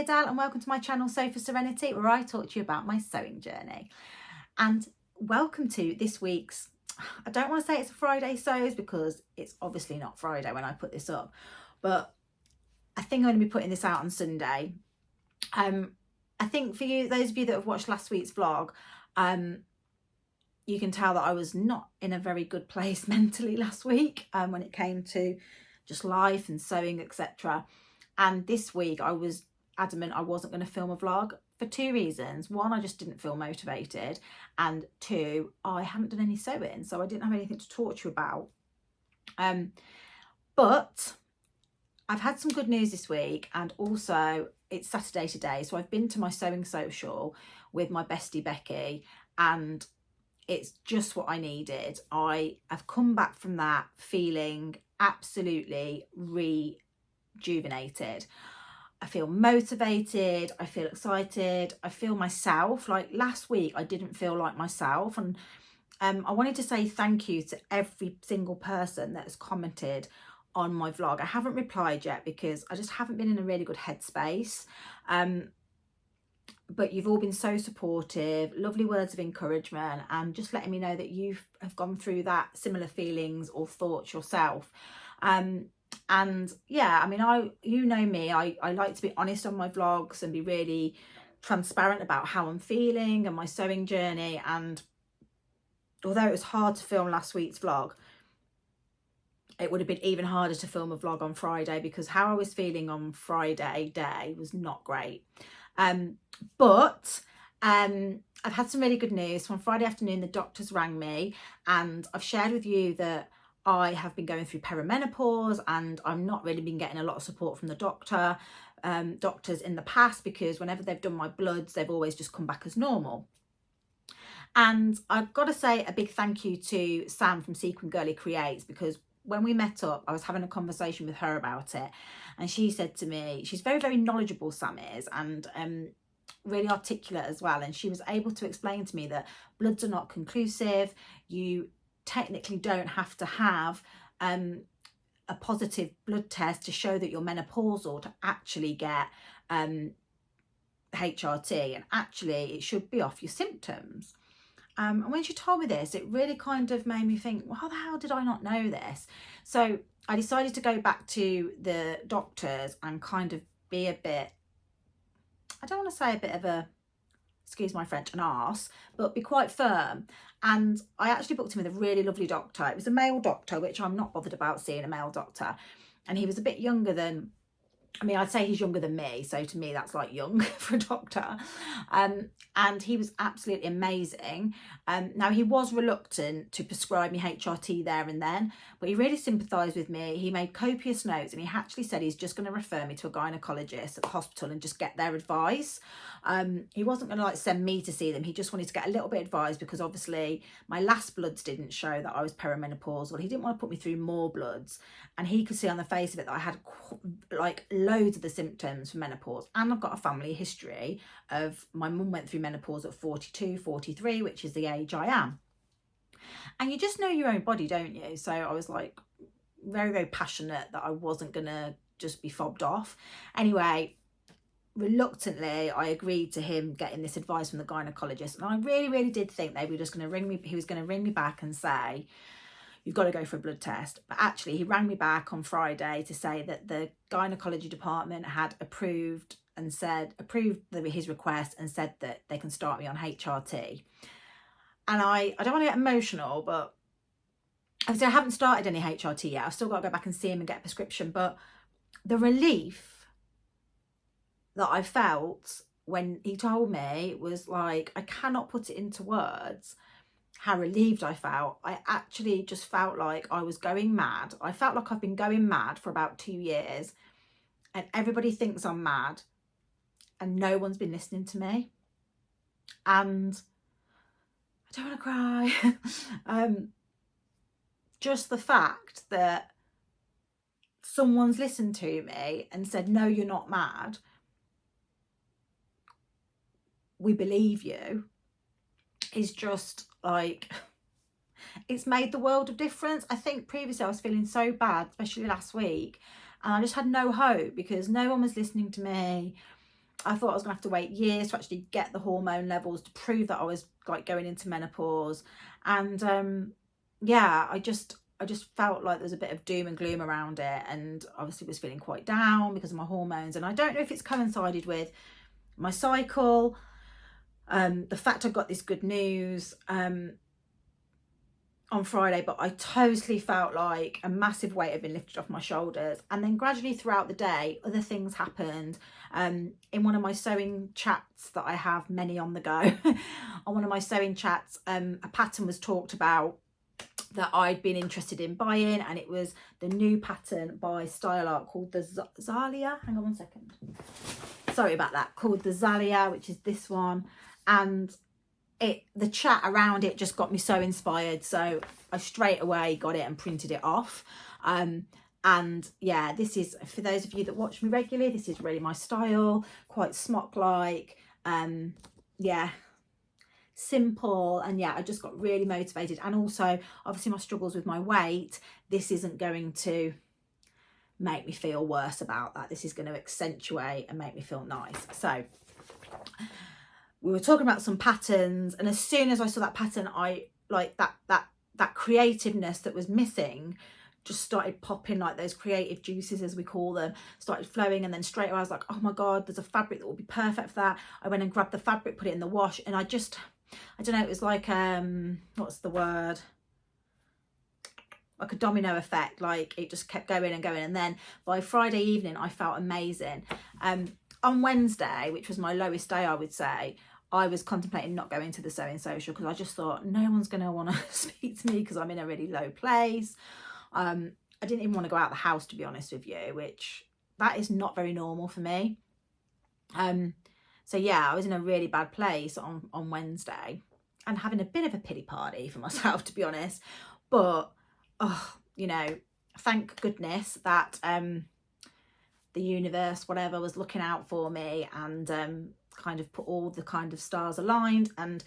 Adele and welcome to my channel Sofa Serenity, where I talk to you about my sewing journey. And welcome to this week's, I don't want to say it's a Friday sews because it's obviously not Friday when I put this up, but I think I'm going to be putting this out on Sunday. I think for you, those of you that have watched last week's vlog, you can tell that I was not in a very good place mentally last week when it came to just life and sewing, etc. And this week I was adamant I wasn't going to film a vlog for two reasons. One, I just didn't feel motivated, and two, I hadn't done any sewing, so I didn't have anything to talk to you about. But I've had some good news this week, and also it's Saturday today, so I've been to my sewing social with my bestie Becky, and it's just what I needed. I have come back from that feeling absolutely rejuvenated. I feel motivated, I feel excited, I feel myself. Like last week I didn't feel like myself, and I wanted to say thank you to every single person that has commented on my vlog. I haven't replied yet because I just haven't been in a really good headspace, but you've all been so supportive, lovely words of encouragement, and just letting me know that you have gone through that similar feelings or thoughts yourself. And yeah, I mean, you know me, I like to be honest on my vlogs and be really transparent about how I'm feeling and my sewing journey. And although it was hard to film last week's vlog, it would have been even harder to film a vlog on Friday because how I was feeling on Friday day was not great. But I've had some really good news. So on Friday afternoon, the doctors rang me, and I've shared with you that I have been going through perimenopause and I'm not really been getting a lot of support from the doctors in the past, because whenever they've done my bloods, they've always just come back as normal. And I've got to say a big thank you to Sam from Sequin Girly Creates, because when we met up, I was having a conversation with her about it, and she said to me, she's very, very knowledgeable, Sam is, and really articulate as well, and she was able to explain to me that bloods are not conclusive. You technically don't have to have a positive blood test to show that you're menopausal to actually get HRT, and actually it should be off your symptoms. And when she told me this, it really kind of made me think, well, how the hell did I not know this? So I decided to go back to the doctors and kind of be a bit, I don't want to say a bit of a, excuse my French, an arse, but be quite firm. And I actually booked him with a really lovely doctor. It was a male doctor, which I'm not bothered about seeing a male doctor. And he was a bit younger than, I mean, I'd say he's younger than me, so to me that's like young for a doctor. And he was absolutely amazing. Now, he was reluctant to prescribe me HRT there and then, but he really sympathised with me. He made copious notes, and he actually said he's just going to refer me to a gynaecologist at the hospital and just get their advice. He wasn't going to like send me to see them. He just wanted to get a little bit of advice, because obviously my last bloods didn't show that I was perimenopausal. He didn't want to put me through more bloods, and he could see on the face of it that I had like loads of the symptoms for menopause. And I've got a family history of, my mum went through menopause at 42, 43, which is the age I am. And you just know your own body, don't you? So I was like very, very passionate that I wasn't gonna just be fobbed off. Anyway, reluctantly I agreed to him getting this advice from the gynecologist, and I really, really did think they were just going to ring me, he was going to ring me back and say, you've got to go for a blood test. But actually he rang me back on Friday to say that the gynecology department had approved his request and said that they can start me on HRT. And I don't want to get emotional, but obviously I haven't started any HRT yet. I've still got to go back and see him and get a prescription. But the relief that I felt when he told me was like, I cannot put it into words how relieved I felt. I actually just felt like I was going mad. I felt like I've been going mad for about 2 years, and everybody thinks I'm mad, and no one's been listening to me. And I don't want to cry. Just the fact that someone's listened to me and said, no, you're not mad, we believe you, is just like, it's made the world of difference. I think previously I was feeling so bad, especially last week, and I just had no hope because no one was listening to me. I thought I was gonna have to wait years to actually get the hormone levels to prove that I was like going into menopause. And yeah, I just felt like there was a bit of doom and gloom around it, and obviously was feeling quite down because of my hormones. And I don't know if it's coincided with my cycle, the fact I got this good news on Friday, but I totally felt like a massive weight had been lifted off my shoulders. And then gradually throughout the day, other things happened. In one of my sewing chats that I have many on the go, on one of my sewing chats, a pattern was talked about that I'd been interested in buying, and it was the new pattern by Style Arc called the Zalia. Hang on one second. Sorry about that. Called the Zalia, which is this one. And the chat around it just got me so inspired, so I straight away got it and printed it off. And yeah, this is, for those of you that watch me regularly, this is really my style, quite smock like, yeah, simple. And yeah, I just got really motivated. And also obviously my struggles with my weight, this isn't going to make me feel worse about that. This is going to accentuate and make me feel nice. So we were talking about some patterns, and as soon as I saw that pattern, I like that creativeness that was missing just started popping, like those creative juices, as we call them, started flowing. And then straight away I was like, oh my God, there's a fabric that will be perfect for that. I went and grabbed the fabric, put it in the wash, and I don't know, it was like, what's the word? Like a domino effect. Like it just kept going and going. And then by Friday evening, I felt amazing. On Wednesday, which was my lowest day, I would say, I was contemplating not going to the sewing social because I just thought no one's going to want to speak to me because I'm in a really low place. I didn't even want to go out the house, to be honest with you, which that is not very normal for me. So yeah, I was in a really bad place on Wednesday and having a bit of a pity party for myself, to be honest. But, oh, you know, thank goodness that the universe, whatever, was looking out for me and kind of put all the kind of stars aligned. And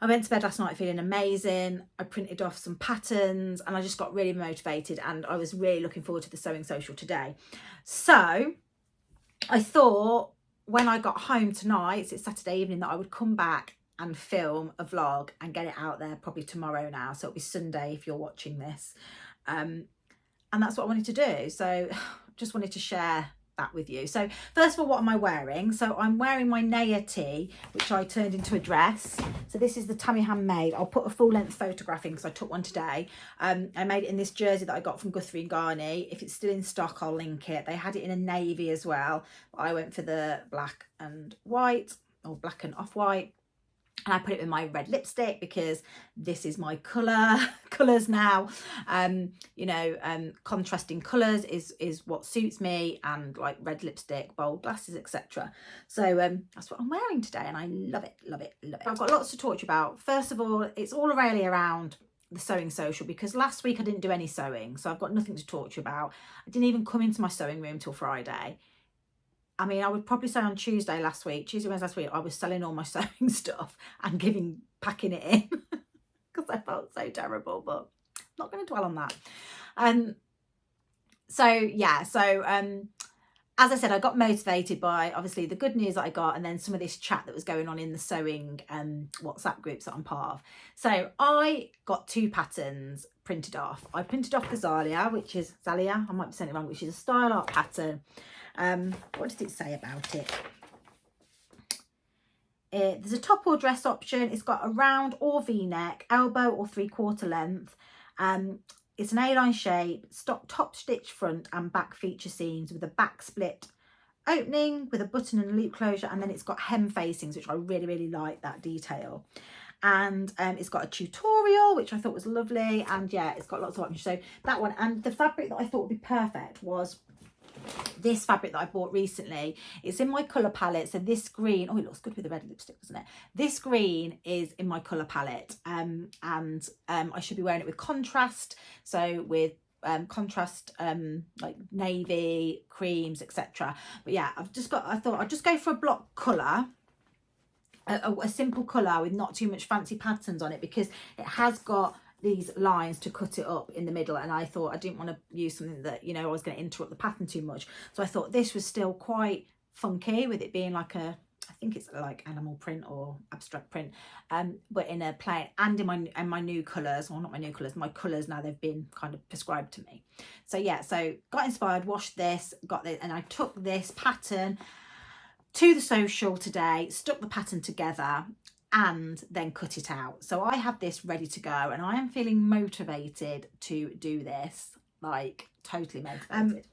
I went to bed last night feeling amazing. I printed off some patterns and I just got really motivated, and I was really looking forward to the sewing social today. So I thought when I got home tonight, so it's Saturday evening, that I would come back and film a vlog and get it out there probably tomorrow now. So it'll be Sunday if you're watching this. And that's what I wanted to do. So just wanted to share that with you. So first of all, what am I wearing? So I'm wearing my Naya tee, which I turned into a dress. So this is the Tammy Handmade. I'll put a full length photograph in because I took one today. I made it in this jersey that I got from Guthrie and Garney. If it's still in stock, I'll link it. They had it in a navy as well, but I went for the black and white, or black and off-white. And I put it with my red lipstick because this is my colours now. You know, contrasting colours is what suits me, and like red lipstick, bold glasses, etc. So that's what I'm wearing today, and I love it, love it, love it. I've got lots to talk to you about. First of all, it's all really around the sewing social, because last week I didn't do any sewing, so I've got nothing to talk to you about. I didn't even come into my sewing room till Friday. I mean, I would probably say on Tuesday, Wednesday last week, I was selling all my sewing stuff and packing it in because I felt so terrible, but I'm not going to dwell on that. As I said, I got motivated by obviously the good news that I got, and then some of this chat that was going on in the sewing WhatsApp groups that I'm part of. So I got 2 patterns printed off. I printed off the Zalia, I might be saying it wrong, which is a Style Arc pattern. What does it say about it? There's a top or dress option. It's got a round or V-neck, elbow or 3/4 length. It's an A-line shape, top stitch front and back feature seams with a back split opening with a button and loop closure, and then it's got hem facings, which I really, really like that detail. And it's got a tutorial, which I thought was lovely, and yeah, it's got lots of options. So that one, and the fabric that I thought would be perfect was this fabric that I bought recently. It's in my colour palette. So this green, oh, it looks good with the red lipstick, doesn't it? This green is in my colour palette, and I should be wearing it with contrast. So with contrast like navy, creams, etc. But yeah, I thought I'd just go for a block colour, a simple colour with not too much fancy patterns on it, because it has got these lines to cut it up in the middle, and I thought I didn't want to use something that, you know, I was going to interrupt the pattern too much. So I thought this was still quite funky with it being like a, I think it's like animal print or abstract print, but in a plain, and in my new colours, or not my new colours, my colours now, they've been kind of prescribed to me. So yeah, so got inspired, washed this, got this, and I took this pattern to the social today, stuck the pattern together, and then cut it out. So I have this ready to go, and I am feeling motivated to do this, like totally motivated.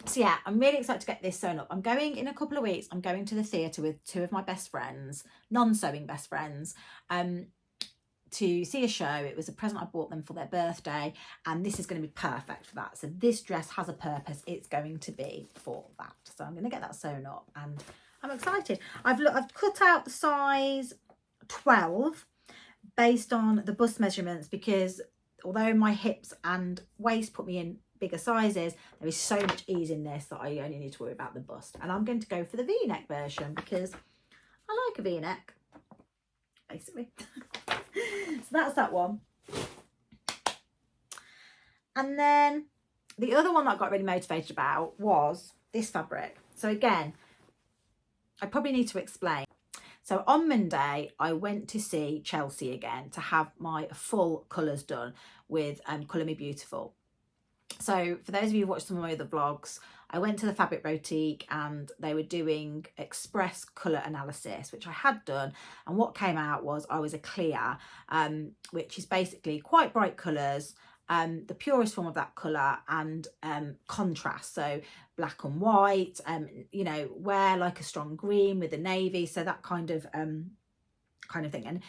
So yeah, I'm really excited to get this sewn up. I'm going in a couple of weeks, I'm going to the theatre with 2 of my best friends, non-sewing best friends, to see a show. It was a present I bought them for their birthday, and this is going to be perfect for that. So this dress has a purpose. It's going to be for that. So I'm going to get that sewn up, and I'm excited. I've cut out the size 12 based on the bust measurements, because although my hips and waist put me in bigger sizes, there is so much ease in this that I only need to worry about the bust. And I'm going to go for the V-neck version because I like a V-neck, basically. So that's that one. And then the other one that I got really motivated about was this fabric. So again, I probably need to explain. So on Monday, I went to see Chelsea again to have my full colours done with Colour Me Beautiful. So for those of you who watched some of my other vlogs, I went to the Fabric Boutique and they were doing express colour analysis, which I had done. And what came out was I was a clear, which is basically quite bright colours, the purest form of that colour, and contrast. So black and white, you know, wear like a strong green with a navy. So that kind of thing.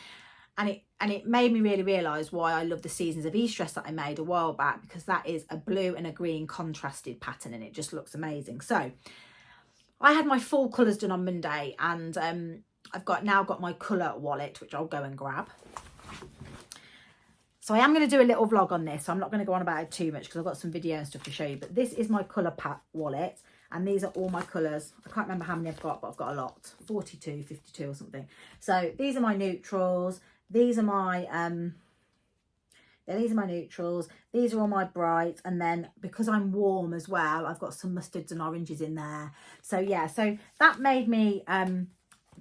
And it made me really realise why I love the Seasons of East dress that I made a while back, because that is a blue and a green contrasted pattern and it just looks amazing. So I had my full colours done on Monday, and I've now got my colour wallet, which I'll go and grab. So I am going to do a little vlog on this. So I'm not going to go on about it too much because I've got some video and stuff to show you. But this is my colour wallet, and these are all my colours. I can't remember how many I've got, but I've got a lot. 42, 52 or something. So these are my neutrals. These are my neutrals. These are all my brights. And then because I'm warm as well, I've got some mustards and oranges in there. So yeah, so that made me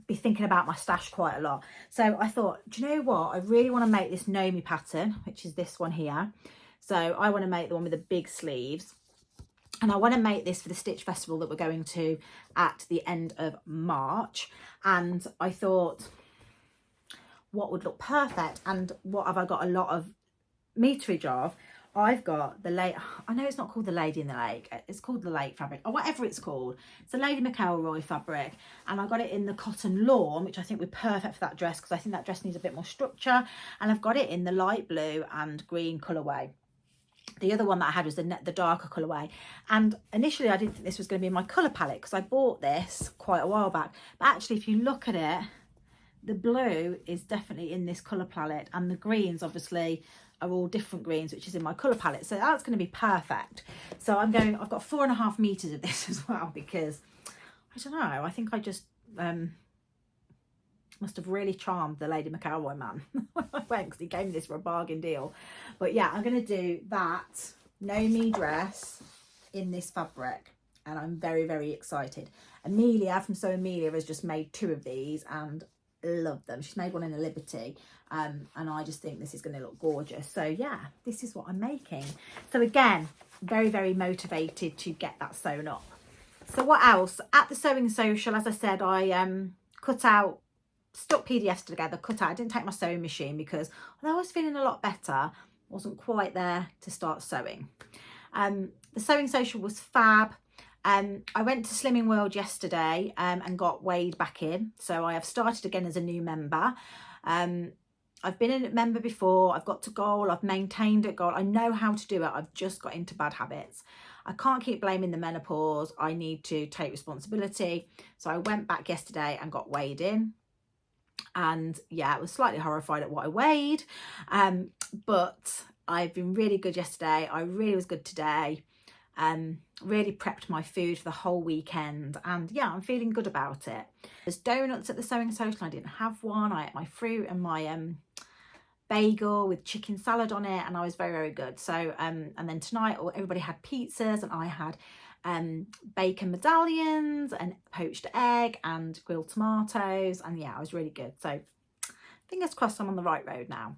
be thinking about my stash quite a lot. So I thought, do you know what? I really want to make this Nomi pattern, which is this one here. So I want to make the one with the big sleeves. And I want to make this for the Stitch Festival that we're going to at the end of March. And I thought, what would look perfect, and what have I got a lot of meterage of? I've got the I know it's not called the Lady in the Lake, it's called the Lake fabric, or whatever it's called. It's the Lady McElroy fabric, and I got it in the Cotton Lawn, which I think would be perfect for that dress, because I think that dress needs a bit more structure. And I've got it in the light blue and green colourway. The other one that I had was the darker colourway. And initially I didn't think this was going to be in my colour palette, because I bought this quite a while back. But actually, if you look at it, the blue is definitely in this colour palette, and the greens obviously are all different greens, which is in my colour palette. So that's going to be perfect. So I've got 4.5 meters of this as well, because I don't know, I think I just must have really charmed the Lady McElroy man when I went, because he gave me this for a bargain deal. But yeah, I'm going to do that Nomi dress in this fabric, and I'm very, very excited. Amelia from Sew Amelia has just made 2 of these and love them. She's made one in a Liberty, and I just think this is going to look gorgeous. So yeah, this is what I'm making. So again, very, very motivated to get that sewn up. So what else? At the Sewing Social, as I said, I stuck PDFs together, I didn't take my sewing machine because although I was feeling a lot better, I wasn't quite there to start sewing. The Sewing Social was fab. I went to Slimming World yesterday and got weighed back in. So I have started again as a new member. I've been a member before. I've got to goal. I've maintained a goal. I know how to do it. I've just got into bad habits. I can't keep blaming the menopause. I need to take responsibility. So I went back yesterday and got weighed in. And yeah, I was slightly horrified at what I weighed. But I've been really good yesterday. I really was good today. Really prepped my food for the whole weekend, and yeah, I'm feeling good about it. There's donuts at the Sewing Social. I didn't have one. I ate my fruit and my bagel with chicken salad on it, and I was very, very good. So and then tonight everybody had pizzas, and I had bacon medallions and poached egg and grilled tomatoes. And yeah, it was really good. So fingers crossed I'm on the right road now.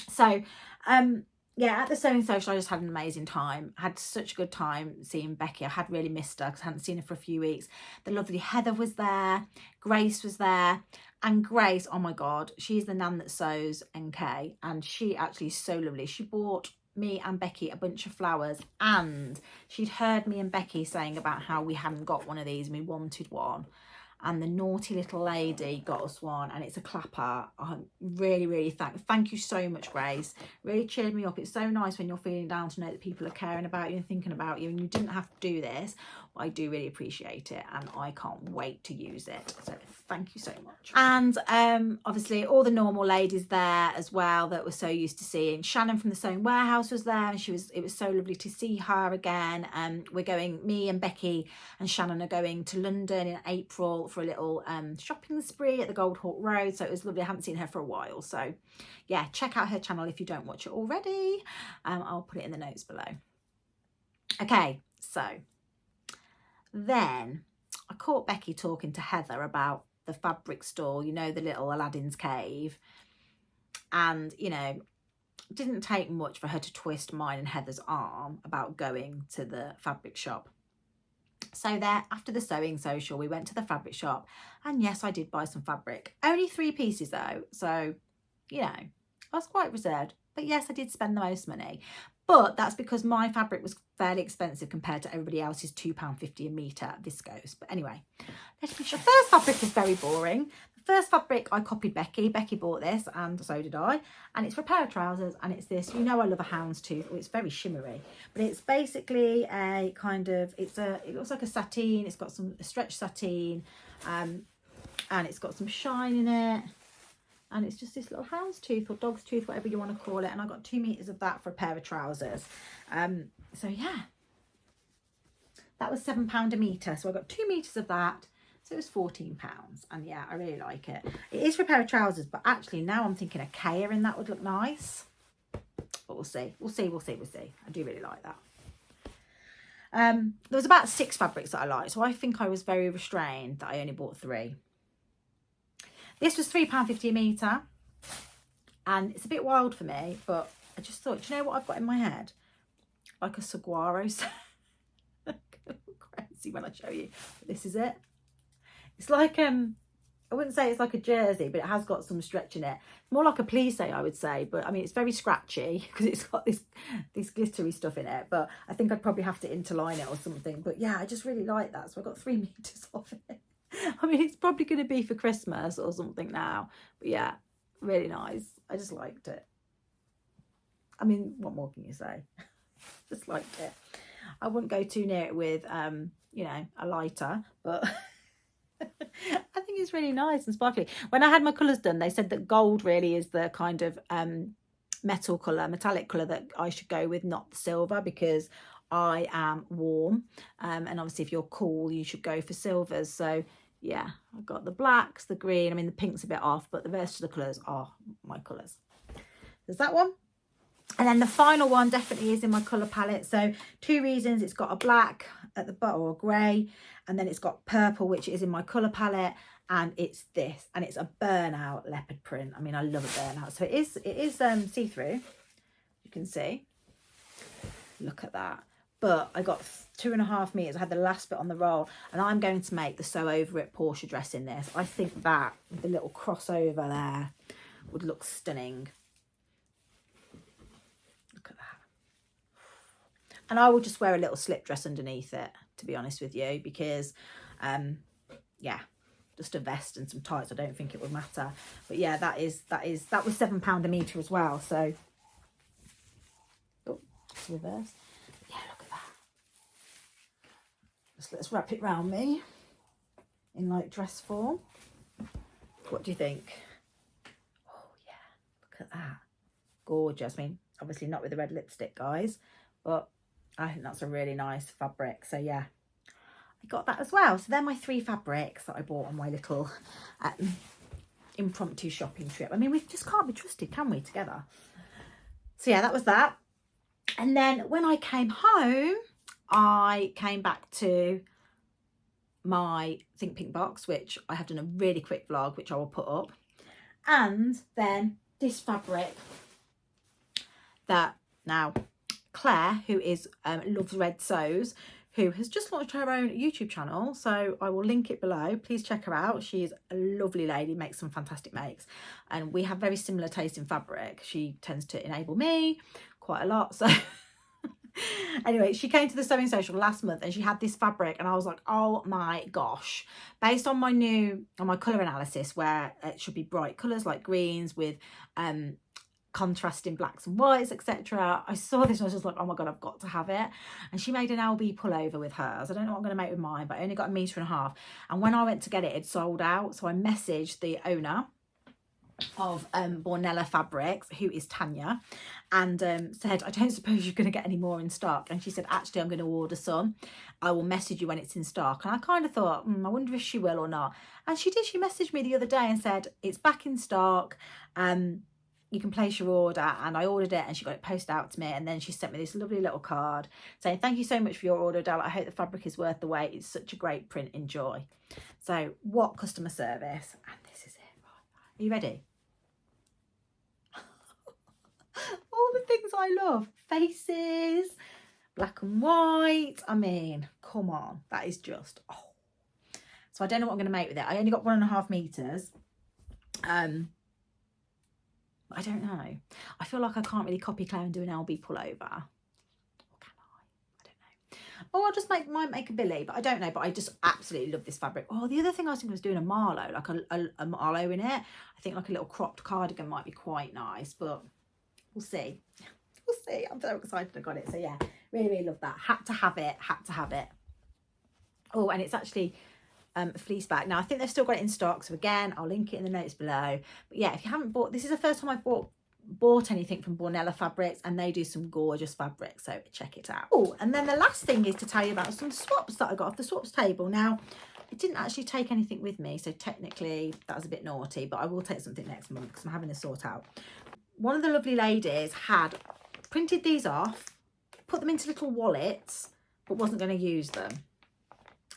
So yeah, at the sewing social I just had an amazing time. I had such a good time seeing Becky. I had really missed her because I hadn't seen her for a few weeks. The lovely Heather was there, Grace was there, and Grace, oh my god, she's the nan that sews NK, and she actually is so lovely. She bought me and Becky a bunch of flowers, and she'd heard me and Becky saying about how we hadn't got one of these and we wanted one, and the naughty little lady got us one, and it's a clapper. I really thank you so much, Grace. Really cheered me up. It's so nice when you're feeling down to know that people are caring about you and thinking about you, and you didn't have to do this. I do really appreciate it, and I can't wait to use it. So thank you so much. And obviously all the normal ladies there as well that we're so used to seeing. Shannon from the Sewing Warehouse was there, and it was so lovely to see her again. We're going, me and Becky and Shannon are going to London in April for a little shopping spree at the Gold Hawk Road. So it was lovely. I haven't seen her for a while. So yeah, check out her channel if you don't watch it already. I'll put it in the notes below. Okay, so then I caught Becky talking to Heather about the fabric store, you know, the little Aladdin's cave. And, you know, it didn't take much for her to twist mine and Heather's arm about going to the fabric shop. So there, after the sewing social, we went to the fabric shop, and yes, I did buy some fabric. Only 3 pieces though, so, you know, I was quite reserved. But yes, I did spend the most money. But that's because my fabric was fairly expensive compared to everybody else's £2.50 a metre viscose. But anyway, let's finish. The first fabric is very boring. The first fabric I copied Becky. Becky bought this, and so did I. And it's for a pair of trousers, and it's this. You know I love a houndstooth. Oh, it's very shimmery. But it's basically a kind of, it looks like a sateen. It's got some stretch sateen, and it's got some shine in it. And it's just this little houndstooth or dog's tooth, whatever you want to call it. And I got 2 meters of that for a pair of trousers. So yeah, that was £7 a metre. So I got 2 meters of that. So it was £14. And yeah, I really like it. It is for a pair of trousers, but actually now I'm thinking a Kaya in that would look nice. But we'll see. We'll see. I do really like that. There was about 6 fabrics that I liked. So I think I was very restrained that I only bought 3. This was £3.50 a metre, and it's a bit wild for me, but I just thought, do you know what I've got in my head? Like a saguaro. Crazy when I show you. But this is it. It's like, I wouldn't say it's like a jersey, but it has got some stretch in it. More like a plissé, I would say, but I mean, it's very scratchy because it's got this glittery stuff in it, but I think I'd probably have to interline it or something. But yeah, I just really like that. So I got 3 meters of it. I mean, it's probably going to be for Christmas or something now. But yeah, really nice. I just liked it. I mean, what more can you say? Just liked it. I wouldn't go too near it with, you know, a lighter. But I think it's really nice and sparkly. When I had my colours done, they said that gold really is the kind of metallic colour that I should go with, not the silver, because I am warm. And obviously if you're cool, you should go for silvers. So yeah, I've got the blacks, the green. I mean, the pink's a bit off, but the rest of the colours are my colours. There's that one. And then the final one definitely is in my colour palette. So 2 reasons. It's got a black at the bottom, or a grey, and then it's got purple, which is in my colour palette, and it's this, and it's a burnout leopard print. I mean, I love a burnout. So it is see-through, you can see. Look at that. But I got 2.5 meters. I had the last bit on the roll, and I'm going to make the sew over it Portia dress in this. I think that with the little crossover there would look stunning. Look at that. And I will just wear a little slip dress underneath it, to be honest with you, because yeah, just a vest and some tights. I don't think it would matter. But yeah, that was £7 a metre as well. So oh, reverse. Yeah, look at that. Let's wrap it round me in like dress form. What do you think? Oh yeah, look at that. Gorgeous. I mean, obviously not with the red lipstick, guys, but I think that's a really nice fabric. So yeah, I got that as well. So they're my 3 fabrics that I bought on my little impromptu shopping trip. I mean, we just can't be trusted, can we, together? So yeah, that was that. And then when I came home, I came back to my Think Pink box, which I have done a really quick vlog, which I will put up. And then this fabric that now Claire, who is Loves Red Sews, who has just launched her own YouTube channel, so I will link it below. Please check her out. She is a lovely lady, makes some fantastic makes, and we have very similar taste in fabric. She tends to enable me quite a lot, so anyway, she came to the Sewing Social last month and she had this fabric, and I was like, oh my gosh. Based on my colour analysis, where it should be bright colours like greens with contrasting blacks and whites, etc., I saw this and I was just like, oh my god, I've got to have it. And she made an LB pullover with hers. I don't know what I'm going to make with mine, but I only got 1.5 meters, and when I went to get it, it sold out. So I messaged the owner of Bornella Fabrics, who is Tanya, and said, I don't suppose you're going to get any more in stock. And she said, actually, I'm going to order some. I will message you when it's in stock. And I kind of thought, I wonder if she will or not. And she did. She messaged me the other day and said, it's back in stock. You can place your order. And I ordered it and she got it posted out to me. And then she sent me this lovely little card saying, thank you so much for your order, Adele. I hope the fabric is worth the wait. It's such a great print. Enjoy. So what customer service? And this is it. Are you ready? All the things I love. Faces, black and white. I mean, come on. That is just, oh. So I don't know what I'm going to make with it. I only got 1.5 meters. I don't know. I feel like I can't really copy Claire and do an LB pullover. Or can I don't know. Or I'll just might make a Billy, but I don't know. But I just absolutely love this fabric. Oh, the other thing I was thinking was doing a Marlowe, like a Marlowe in it. I think like a little cropped cardigan might be quite nice, but we'll see. We'll see. I'm so excited I got it. So yeah, really, really love that. Had to have it. Had to have it. Oh, and it's actually fleece back. Now I think they've still got it in stock, so again I'll link it in the notes below. But yeah, if you haven't bought, this is the first time I've bought anything from Bornella Fabrics, and they do some gorgeous fabrics, so check it out. Oh, and then the last thing is to tell you about some swaps that I got off the swaps table. Now I didn't actually take anything with me, so technically that was a bit naughty, but I will take something next month because I'm having to sort out. One of the lovely ladies had printed these off, put them into little wallets, but wasn't going to use them.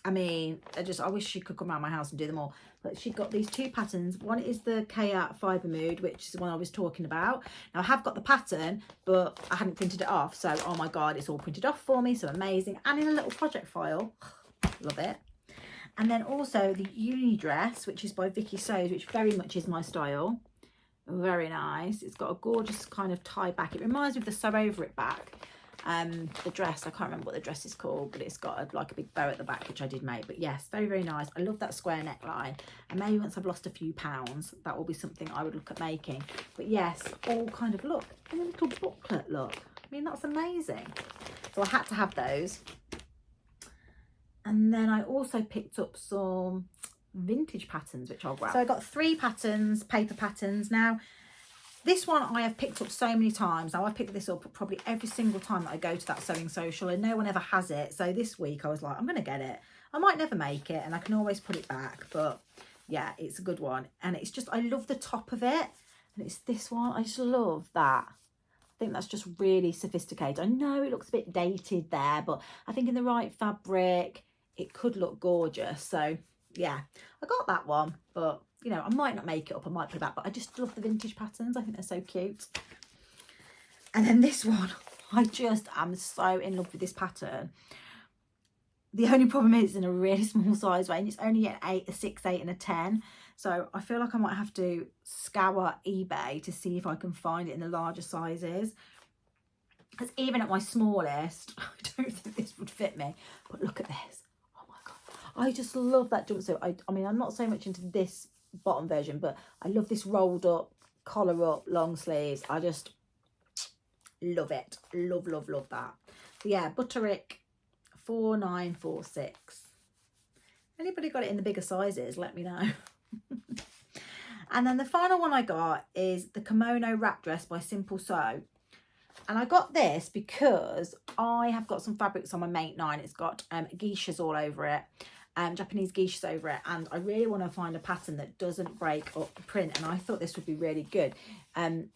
I mean, I wish she could come around my house and do them all. But she got these 2 patterns. One is the Kaya Fibre Mood, which is the one I was talking about. Now, I have got the pattern, but I hadn't printed it off. So, oh my God, it's all printed off for me. So amazing. And in a little project file. Love it. And then also the Uni Dress, which is by Vicky Sews, which very much is my style. Very nice. It's got a gorgeous kind of tie back. It reminds me of the Sew Over It back. The dress, I can't remember what the dress is called, but it's got like a big bow at the back, which I did make. But yes, very, very nice. I love that square neckline, and maybe once I've lost a few pounds, that will be something I would look at making. But yes, all kind of look, and a little booklet look. I mean, that's amazing. So I had to have those. And then I also picked up some vintage patterns, which I'll grab. So I got 3 patterns, paper patterns. Now this one I have picked up so many times. Now I pick this up probably every single time that I go to that Sewing Social, and no one ever has it. So this week I was like, I'm going to get it. I might never make it, and I can always put it back. But yeah, it's a good one. And it's just, I love the top of it. And it's this one. I just love that. I think that's just really sophisticated. I know it looks a bit dated there, but I think in the right fabric, it could look gorgeous. So yeah, I got that one, but you know, I might not make it up, I might put it back, but I just love the vintage patterns. I think they're so cute. And then this one, I just am so in love with this pattern. The only problem is it's in a really small size range. It's only an 8, a 6, 8 and a 10. So I feel like I might have to scour eBay to see if I can find it in the larger sizes. Because even at my smallest, I don't think this would fit me. But look at this. Oh my God. I just love that jumpsuit. I mean, I'm not so much into this bottom version, but I love this rolled up, collar up, long sleeves. I just love it. Love, love, love that. So yeah, Butterick 4946. Anybody got it in the bigger sizes, let me know. And then the final one I got is the Kimono Wrap Dress by Simple Sew. And I got this because I have got some fabrics on my Mate 9. It's got geishas all over it. Japanese geishas over it, and I really want to find a pattern that doesn't break up the print, and I thought this would be really good.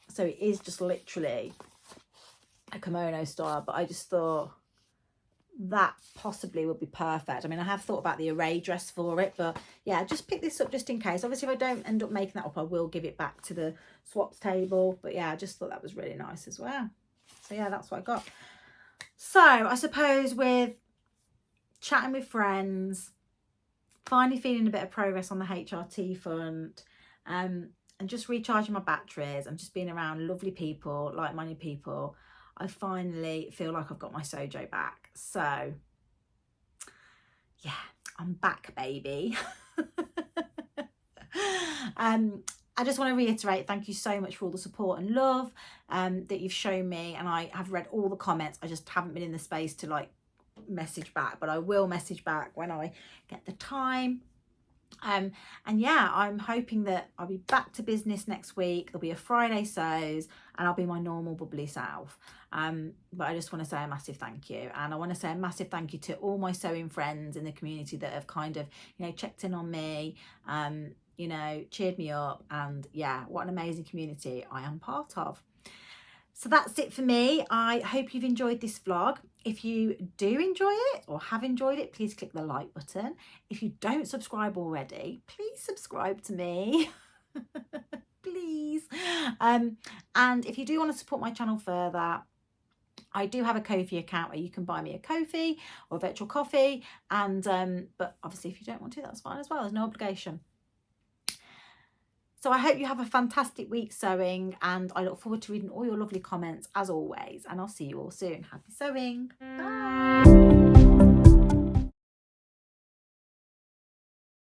So it is just literally a kimono style, but I just thought that possibly would be perfect. I mean, I have thought about the array dress for it, but yeah, just pick this up just in case. Obviously, if I don't end up making that up, I will give it back to the swaps table. But yeah, I just thought that was really nice as well. So yeah, that's what I got. So I suppose with chatting with friends, finally feeling a bit of progress on the HRT front, and just recharging my batteries and just being around lovely people, like-minded people, I finally feel like I've got my Sojo back. So yeah, I'm back, baby. I just want to reiterate, thank you so much for all the support and love that you've shown me, and I have read all the comments. I just haven't been in the space to like message back, but I will message back when I get the time. And yeah, I'm hoping that I'll be back to business next week. There'll be a Friday sews and I'll be my normal bubbly self. But I just want to say a massive thank you, and I want to say a massive thank you to all my sewing friends in the community that have kind of, you know, checked in on me, you know, cheered me up, and yeah, what an amazing community I am part of. So that's it for me. I hope you've enjoyed this vlog. If you do enjoy it or have enjoyed it, please click the like button. If you don't subscribe already, please subscribe to me. Please. And if you do want to support my channel further, I do have a Ko-fi account where you can buy me a Ko-fi or a virtual coffee. And but obviously if you don't want to, that's fine as well. There's no obligation. So I hope you have a fantastic week sewing, and I look forward to reading all your lovely comments as always, and I'll see you all soon. Happy sewing. Bye.